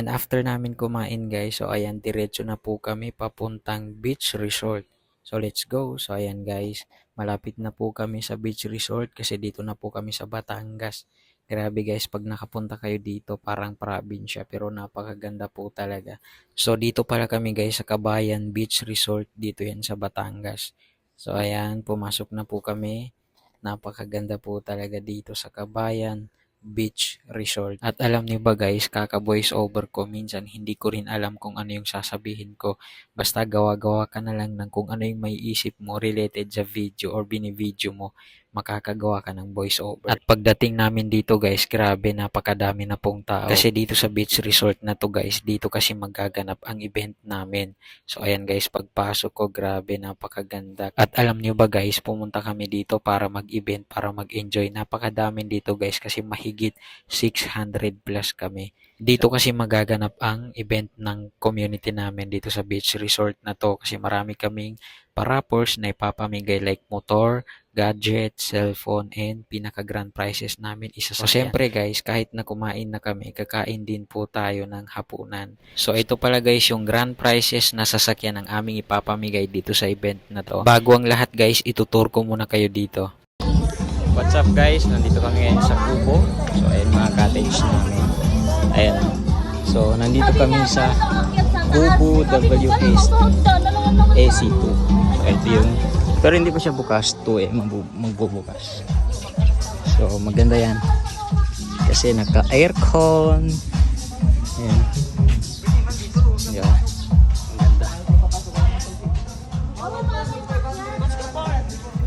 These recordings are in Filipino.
And after namin kumain guys, so ayan, diretso na po kami papuntang beach resort. So let's go. So ayan guys, malapit na po kami sa beach resort kasi dito na po kami sa Batangas. Grabe guys, pag nakapunta kayo dito, parang probinsya pero napakaganda po talaga. So dito pala kami guys sa Kabayan Beach Resort, dito yan sa Batangas. So ayan, pumasok na po kami. Napakaganda po talaga dito sa Kabayan Beach Resort. At alam niyo ba guys, kaka-voice over ko, minsan hindi ko rin alam kung ano yung sasabihin ko. Basta gawa-gawa ka na lang ng kung ano yung may isip mo related sa video or bini-video mo, makakagawa ka ng voice over. At pagdating namin dito guys, grabe, napakadami na pong tao. Kasi dito sa beach resort na to guys, dito kasi magaganap ang event namin. So ayan guys, pagpasok ko, grabe, napakaganda. At alam niyo ba guys, pumunta kami dito para mag-event, para mag-enjoy. Napakadami dito guys kasi mahigit 600 plus kami. Dito kasi magaganap ang event ng community namin dito sa beach resort na to kasi marami kaming paraffors na ipapamigay like motor, gadget, cellphone, and pinaka-grand prizes namin isa sa syempre guys, kahit na kumain na kami, kakain din po tayo ng hapunan. So ito pala guys yung grand prizes na sasakyan ng aming ipapamigay dito sa event na to. Bago ang lahat guys, itutur ko muna kayo dito. What's up guys? Nandito kami ngayon sa Kubo. So ayun mga cottage namin. Ayan. So nandito kami sa Kubo WS AC2. So ito yung, pero hindi pa siya bukas. 2 magbubukas. So maganda yan. Kasi naka-aircon. Ayan. Yeah. Maganda.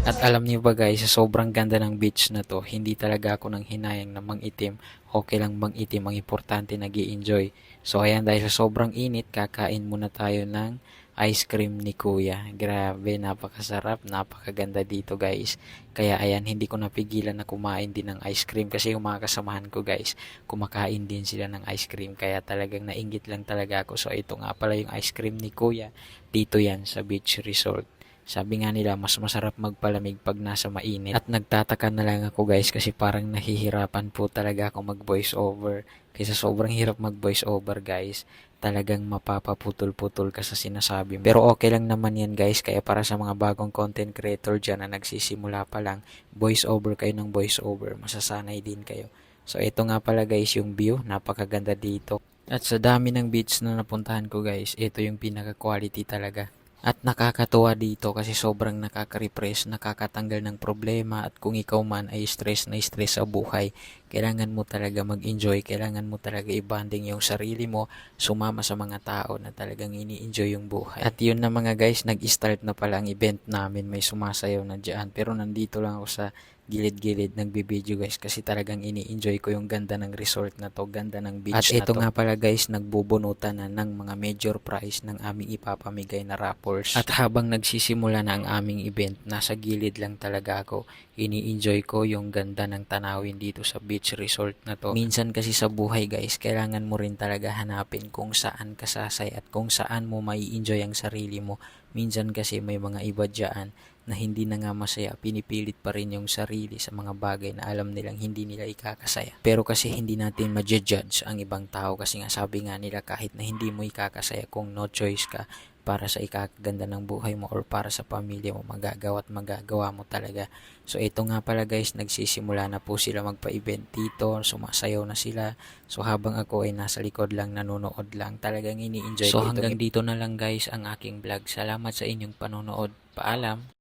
At alam niyo ba guys, sa sobrang ganda ng beach na to, hindi talaga ako nang hinayang na mang-itim. Okay lang mang-itim, ang importante nag-i-enjoy. So ayan, dahil sa sobrang init, kakain muna tayo ng ice cream ni Kuya. Grabe, napakasarap, napakaganda dito guys. Kaya ayan, hindi ko napigilan na kumain din ng ice cream kasi yung mga kasamahan ko guys, kumakain din sila ng ice cream. Kaya talagang nainggit lang talaga ako. So ito nga pala yung ice cream ni Kuya. Dito yan sa beach resort. Sabi nga nila, mas masarap magpalamig pag nasa mainit. At nagtataka na lang ako guys kasi parang nahihirapan po talaga ako mag voice over. Kaysa sobrang hirap mag voice over guys, talagang mapapaputol-putol ka sa sinasabi mo. Pero okay lang naman yan guys, kaya para sa mga bagong content creator dyan na nagsisimula pa lang, voice over kayo ng voice over, masasanay din kayo. So ito nga pala guys yung view, napakaganda dito. At sa dami ng beach na napuntahan ko guys, ito yung pinaka-quality talaga. At nakakatuwa dito kasi sobrang nakaka-refresh, nakakatanggal ng problema at kung ikaw man ay stress na stress sa buhay, kailangan mo talaga mag-enjoy, kailangan mo talaga i-bonding yung sarili mo, sumama sa mga tao na talagang ini-enjoy yung buhay. At yun na mga guys, nag-start na pala ang event namin, may sumasayaw na dyan. Pero nandito lang ako sa gilid-gilid nagbibideo guys kasi talagang ini-enjoy ko yung ganda ng resort na to, ganda ng beach na to. At ito nga pala guys, nagbubunutan na ng mga major prize ng aming ipapamigay na raffles. At habang nagsisimula na ang aming event, nasa gilid lang talaga ako. Ini-enjoy ko yung ganda ng tanawin dito sa beach resort na to. Minsan kasi sa buhay guys, kailangan mo rin talaga hanapin kung saan ka sasay at kung saan mo mai-enjoy ang sarili mo. Minsan kasi may mga iba dyan na hindi na nga masaya, pinipilit pa rin yung sarili sa mga bagay na alam nilang hindi nila ikakasaya. Pero kasi hindi natin ma-judge ang ibang tao kasi nga sabi nga nila kahit na hindi mo ikakasaya kung no choice ka para sa ikakaganda ng buhay mo or para sa pamilya mo, magagawa at magagawa mo talaga. So ito nga pala guys, nagsisimula na po sila magpa-event dito, sumasayaw na sila. So habang ako ay nasa likod lang, nanonood lang, talagang ini-enjoy ko. So hanggang dito na lang guys ang aking vlog. Salamat sa inyong panonood. Paalam!